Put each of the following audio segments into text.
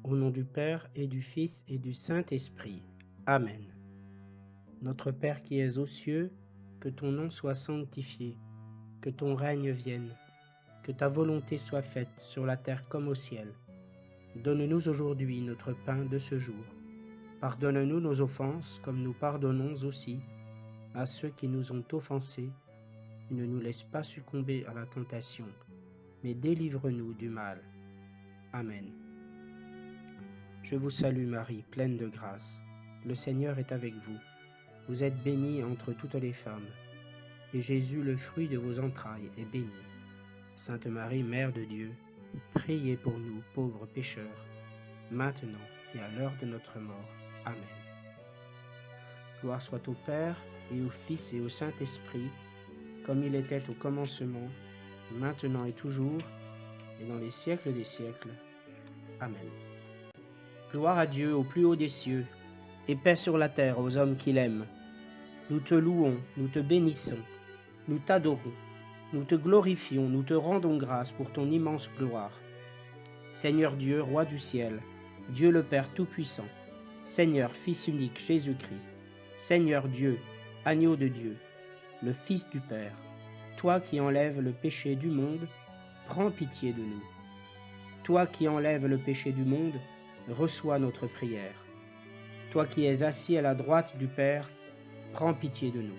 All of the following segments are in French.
Au nom du Père et du Fils et du Saint-Esprit. Amen. Notre Père qui es aux cieux, que ton nom soit sanctifié, que ton règne vienne, que ta volonté soit faite sur la terre comme au ciel. Donne-nous aujourd'hui notre pain de ce jour. Pardonne-nous nos offenses comme nous pardonnons aussi à ceux qui nous ont offensés. Et ne nous laisse pas succomber à la tentation, mais délivre-nous du mal. Amen. Je vous salue Marie, pleine de grâce. Le Seigneur est avec vous. Vous êtes bénie entre toutes les femmes, et Jésus, le fruit de vos entrailles, est béni. Sainte Marie, Mère de Dieu, priez pour nous, pauvres pécheurs, maintenant et à l'heure de notre mort. Amen. Gloire soit au Père, et au Fils et au Saint-Esprit, comme il était au commencement, maintenant et toujours, et dans les siècles des siècles. Amen. Gloire à Dieu au plus haut des cieux, et paix sur la terre aux hommes qu'il aime. Nous te louons, nous te bénissons, nous t'adorons, nous te glorifions, nous te rendons grâce pour ton immense gloire. Seigneur Dieu, Roi du ciel, Dieu le Père Tout-Puissant, Seigneur, Fils unique Jésus-Christ, Seigneur Dieu, Agneau de Dieu, le Fils du Père, toi qui enlèves le péché du monde, prends pitié de nous. Toi qui enlèves le péché du monde, reçois notre prière. Toi qui es assis à la droite du Père, prends pitié de nous.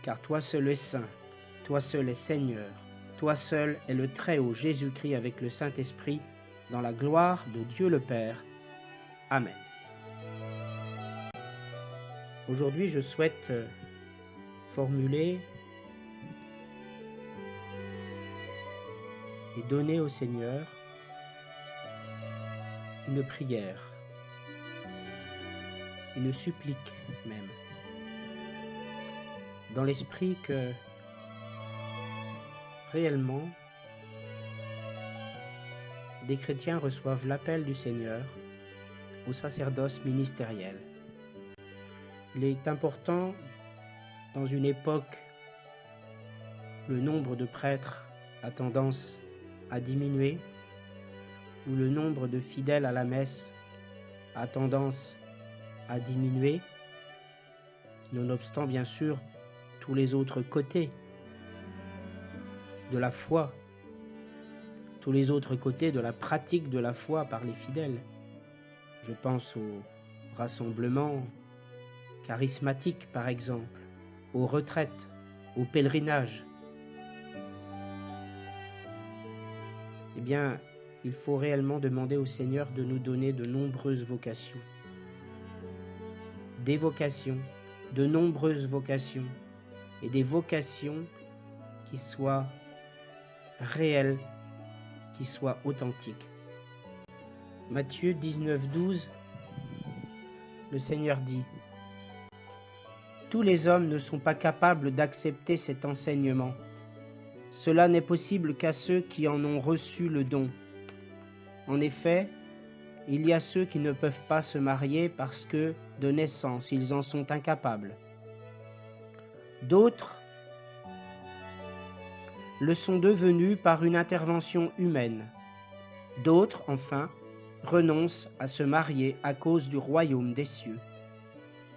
Car toi seul es saint, toi seul es Seigneur, toi seul est le Très-Haut Jésus-Christ avec le Saint-Esprit, dans la gloire de Dieu le Père. Amen. Aujourd'hui, je souhaite formuler et donner au Seigneur une prière, une supplique même, dans l'esprit que réellement des chrétiens reçoivent l'appel du Seigneur au sacerdoce ministériel. Il est important, dans une époque où le nombre de prêtres a tendance à diminuer, où le nombre de fidèles à la messe a tendance à diminuer, nonobstant bien sûr tous les autres côtés de la foi, tous les autres côtés de la pratique de la foi par les fidèles. Je pense aux rassemblements charismatiques par exemple, aux retraites, aux pèlerinages. Eh bien, il faut réellement demander au Seigneur de nous donner de nombreuses vocations. Des vocations, de nombreuses vocations, et des vocations qui soient réelles, qui soient authentiques. Matthieu 19, 12, le Seigneur dit: tous les hommes ne sont pas capables d'accepter cet enseignement. Cela n'est possible qu'à ceux qui en ont reçu le don. En effet, il y a ceux qui ne peuvent pas se marier parce que, de naissance, ils en sont incapables. D'autres le sont devenus par une intervention humaine. D'autres, enfin, renoncent à se marier à cause du royaume des cieux.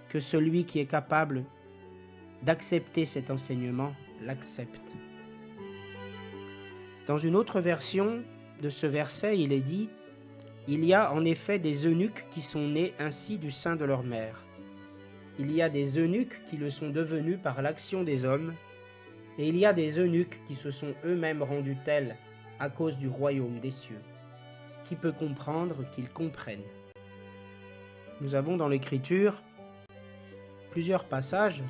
Que celui qui est capable d'accepter cet enseignement l'accepte. Dans une autre version de ce verset, il est dit: il y a en effet des eunuques qui sont nés ainsi du sein de leur mère. Il y a des eunuques qui le sont devenus par l'action des hommes, et il y a des eunuques qui se sont eux-mêmes rendus tels à cause du royaume des cieux. Qui peut comprendre qu'ils comprennent? Nous avons dans l'Écriture plusieurs passages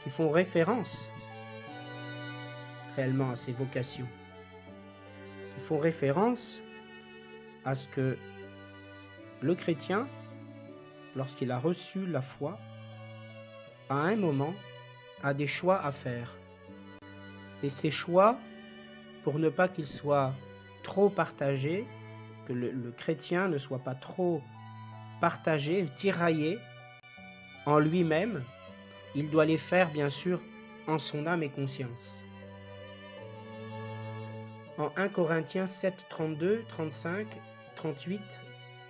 qui font référence réellement à ces vocations, qui font référence à ce que le chrétien, lorsqu'il a reçu la foi, à un moment, a des choix à faire. Et ces choix, pour ne pas qu'ils soient trop partagés, que le chrétien ne soit pas trop partagé, tiraillé en lui-même, il doit les faire bien sûr en son âme et conscience. En 1 Corinthiens 7, 32, 35, 38,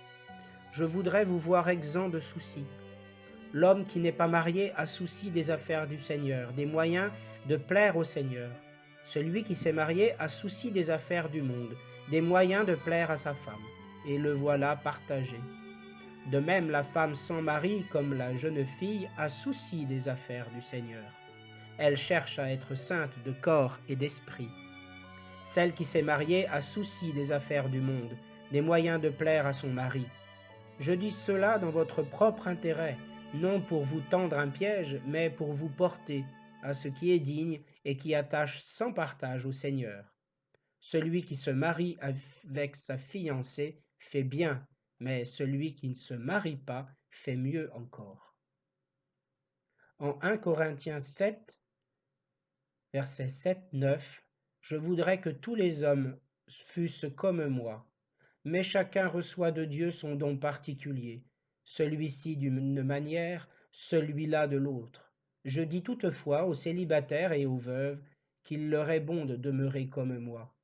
« Je voudrais vous voir exempt de soucis. L'homme qui n'est pas marié a souci des affaires du Seigneur, des moyens de plaire au Seigneur. Celui qui s'est marié a souci des affaires du monde, des moyens de plaire à sa femme. Et le voilà partagé. De même, la femme sans mari, comme la jeune fille, a souci des affaires du Seigneur. Elle cherche à être sainte de corps et d'esprit. Celle qui s'est mariée a souci des affaires du monde, des moyens de plaire à son mari. Je dis cela dans votre propre intérêt, non pour vous tendre un piège, mais pour vous porter à ce qui est digne et qui attache sans partage au Seigneur. Celui qui se marie avec sa fiancée fait bien, mais celui qui ne se marie pas fait mieux encore. » En 1 Corinthiens 7, versets 7-9, « Je voudrais que tous les hommes fussent comme moi, mais chacun reçoit de Dieu son don particulier, celui-ci d'une manière, celui-là de l'autre. Je dis toutefois aux célibataires et aux veuves qu'il leur est bon de demeurer comme moi.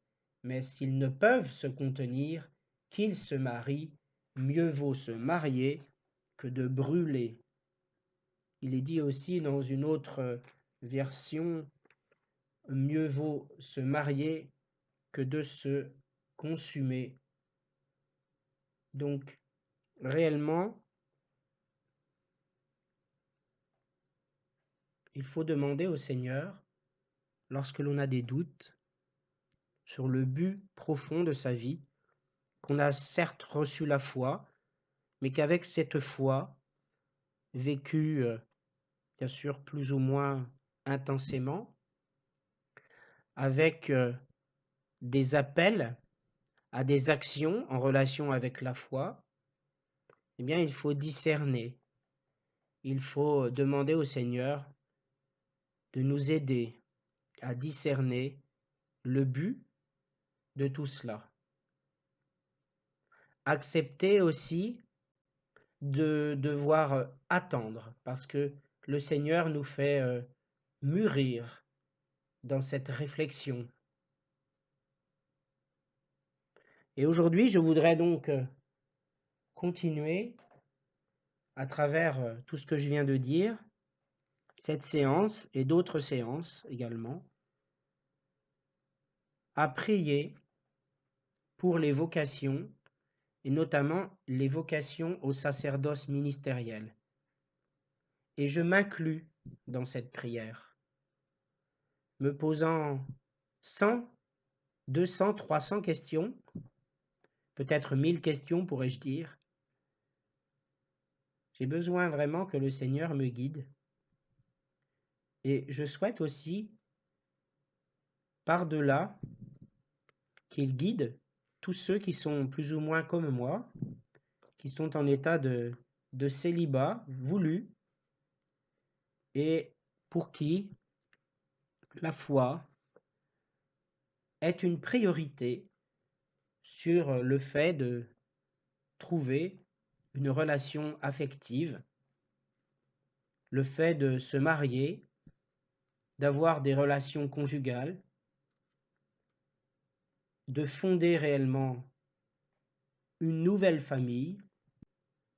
Mais s'ils ne peuvent se contenir, qu'ils se marient, mieux vaut se marier que de brûler. » Il est dit aussi dans une autre version, mieux vaut se marier que de se consumer. Donc, réellement, il faut demander au Seigneur, lorsque l'on a des doutes sur le but profond de sa vie, qu'on a certes reçu la foi, mais qu'avec cette foi, vécue bien sûr plus ou moins intensément, avec des appels à des actions en relation avec la foi, eh bien il faut discerner, il faut demander au Seigneur de nous aider à discerner le but de tout cela. Accepter aussi de devoir attendre, parce que le Seigneur nous fait mûrir dans cette réflexion. Et aujourd'hui, je voudrais donc continuer à travers tout ce que je viens de dire, cette séance et d'autres séances également, à prier pour les vocations, et notamment les vocations au sacerdoce ministériel. Et je m'inclus dans cette prière, me posant 100, 200, 300 questions, peut-être 1000 questions pourrais-je dire. J'ai besoin vraiment que le Seigneur me guide. Et je souhaite aussi, par-delà, qu'il guide tous ceux qui sont plus ou moins comme moi, qui sont en état de célibat voulu et pour qui la foi est une priorité sur le fait de trouver une relation affective, le fait de se marier, d'avoir des relations conjugales, de fonder réellement une nouvelle famille.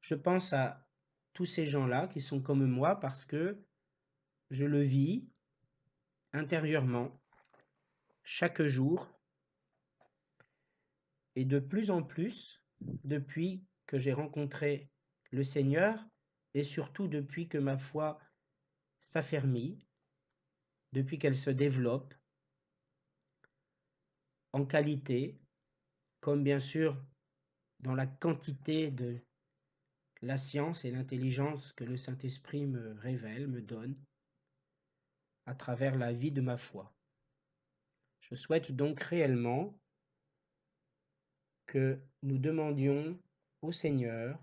Je pense à tous ces gens-là qui sont comme moi parce que je le vis intérieurement chaque jour et de plus en plus depuis que j'ai rencontré le Seigneur et surtout depuis que ma foi s'affermit, depuis qu'elle se développe en qualité, comme bien sûr dans la quantité de la science et l'intelligence que le Saint-Esprit me révèle, me donne, à travers la vie de ma foi. Je souhaite donc réellement que nous demandions au Seigneur,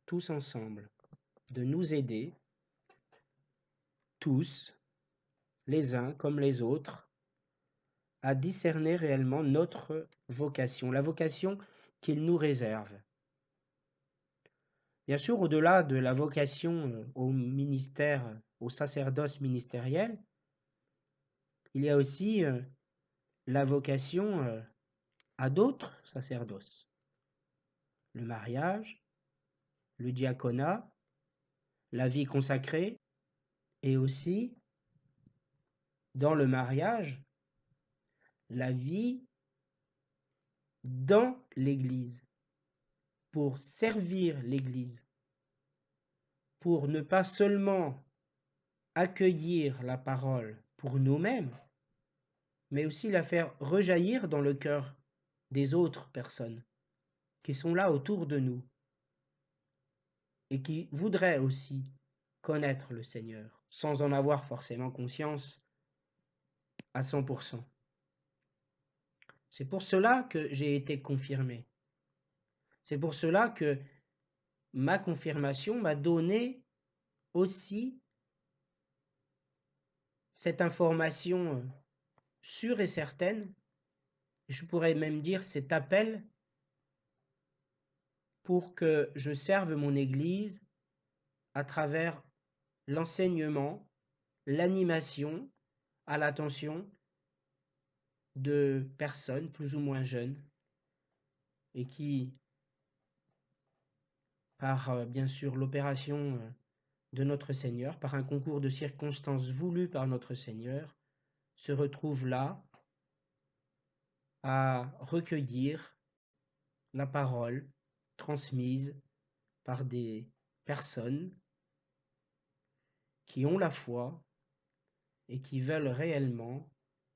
tous ensemble, de nous aider, tous, les uns comme les autres, à discerner réellement notre vocation, la vocation qu'il nous réserve. Bien sûr, au-delà de la vocation au ministère, au sacerdoce ministériel, il y a aussi la vocation à d'autres sacerdoces. Le mariage, le diaconat, la vie consacrée, et aussi, dans le mariage, la vie dans l'Église, pour servir l'Église, pour ne pas seulement accueillir la parole pour nous-mêmes, mais aussi la faire rejaillir dans le cœur des autres personnes qui sont là autour de nous et qui voudraient aussi connaître le Seigneur, sans en avoir forcément conscience à 100%. C'est pour cela que j'ai été confirmé. C'est pour cela que ma confirmation m'a donné aussi cette information sûre et certaine, et je pourrais même dire cet appel pour que je serve mon Église à travers l'enseignement, l'animation à l'attention de personnes plus ou moins jeunes et qui, par bien sûr l'opération de notre Seigneur, par un concours de circonstances voulu par notre Seigneur, se retrouvent là à recueillir la parole transmise par des personnes qui ont la foi et qui veulent réellement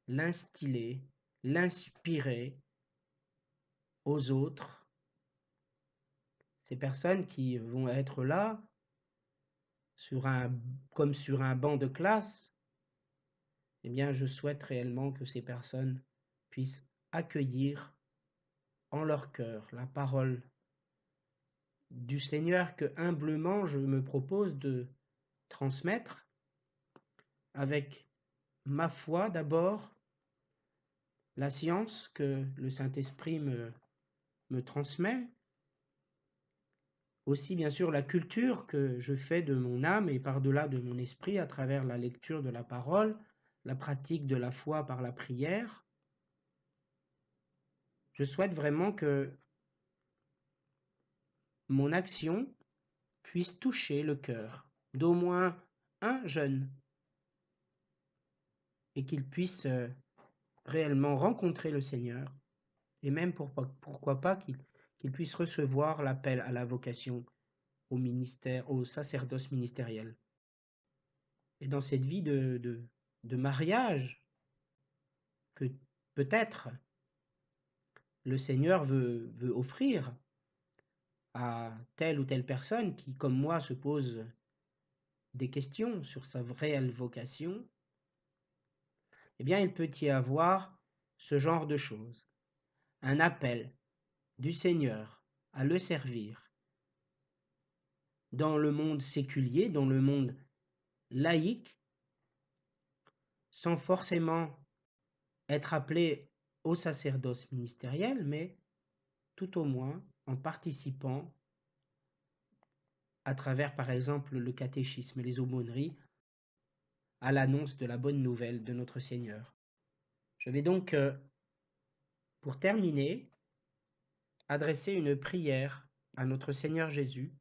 l'instiller, l'inspirer aux autres. Ces personnes qui vont être là comme sur un banc de classe, eh bien, je souhaite réellement que ces personnes puissent accueillir en leur cœur la parole du Seigneur que humblement je me propose de transmettre avec ma foi d'abord, la science que le Saint-Esprit me transmet, aussi bien sûr la culture que je fais de mon âme et par-delà de mon esprit à travers la lecture de la parole, la pratique de la foi par la prière. Je souhaite vraiment que mon action puisse toucher le cœur d'au moins un jeune et qu'il puisse réellement rencontrer le Seigneur et même pourquoi pas qu'il puisse recevoir l'appel à la vocation au ministère, au sacerdoce ministériel. Et dans cette vie de mariage que peut-être le Seigneur veut offrir à telle ou telle personne qui, comme moi, se pose des questions sur sa réelle vocation, eh bien, il peut y avoir ce genre de choses. Un appel du Seigneur à le servir dans le monde séculier, dans le monde laïque, sans forcément être appelé au sacerdoce ministériel, mais tout au moins en participant à travers, par exemple, le catéchisme et les aumôneries, à l'annonce de la bonne nouvelle de notre Seigneur. Je vais donc, pour terminer, adresser une prière à notre Seigneur Jésus.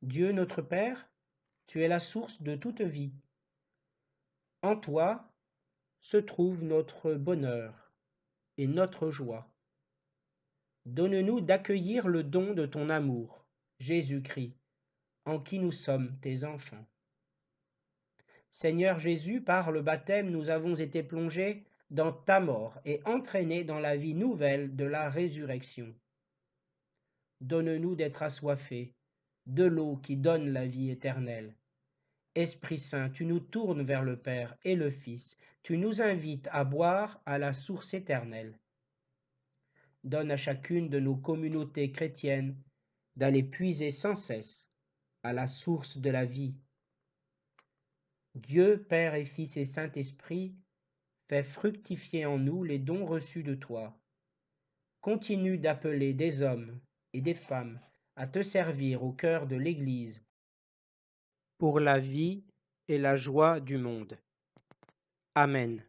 Dieu notre Père, tu es la source de toute vie. En toi se trouve notre bonheur et notre joie. Donne-nous d'accueillir le don de ton amour, Jésus-Christ, en qui nous sommes tes enfants. Seigneur Jésus, par le baptême, nous avons été plongés dans ta mort et entraînés dans la vie nouvelle de la résurrection. Donne-nous d'être assoiffés de l'eau qui donne la vie éternelle. Esprit Saint, tu nous tournes vers le Père et le Fils, tu nous invites à boire à la source éternelle. Donne à chacune de nos communautés chrétiennes d'aller puiser sans cesse à la source de la vie. Dieu, Père et Fils et Saint-Esprit, fais fructifier en nous les dons reçus de toi. Continue d'appeler des hommes et des femmes à te servir au cœur de l'Église pour la vie et la joie du monde. Amen.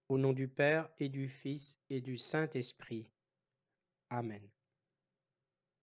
Au nom du Père et du Fils et du Saint-Esprit. Amen.